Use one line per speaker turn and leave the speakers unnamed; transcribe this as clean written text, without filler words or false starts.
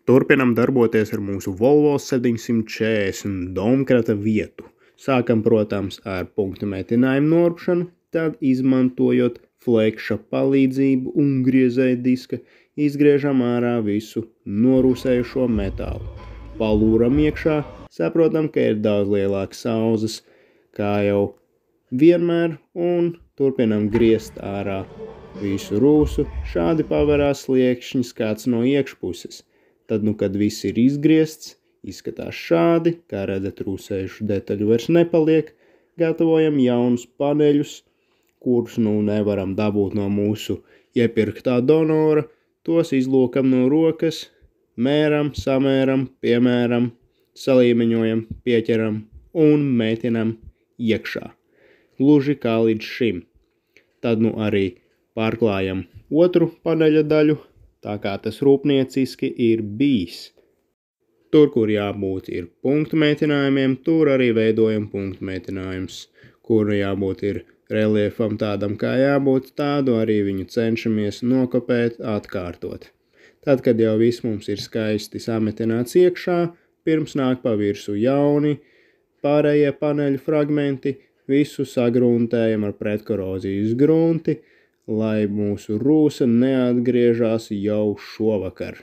Turpinam darboties ar mūsu Volvo 740 domkrata vietu. Sākam, protams, ar punktu mētinājumu norpšanu, tad izmantojot flekša palīdzību un griezēja diska, izgriežam ārā visu norūsējušo metālu. Palūram iekšā, saprotam, ka ir daudz lielākas sauzes, kā jau vienmēr, un turpinam griezt ārā visu rūsu. Šādi paverās sliekšņi skats no iekšpuses. Tad, kad viss ir izgriezts, izskatās šādi, kā redzat, rūsējušu detaļu vairs nepaliek, gatavojam jaunus paneļus, kurus nevaram dabūt no mūsu iepirktā donora, tos izlokam no rokas, mēram, samēram, piemēram, salīmeņojam, pieķeram un mētinam iekšā. Gluži kā līdz šim. Tad arī pārklājam otru paneļa daļu, tā kā tas rūpnieciski ir bijis. Tur, kur jābūt ir punktu mētinājumiem, tur arī veidojam punktu mētinājumus. Kur jābūt ir reliefam tādam, kā jābūt, tādu arī viņu cenšamies nokopēt, atkārtot. Tad, kad jau viss mums ir skaisti sametināts iekšā, pirms nāk pa virsu jauni, pārējie paneļu fragmenti, visu sagruntējam ar pretkorozijas grunti, lai mūsu rūsa neatgriežās jau šovakar.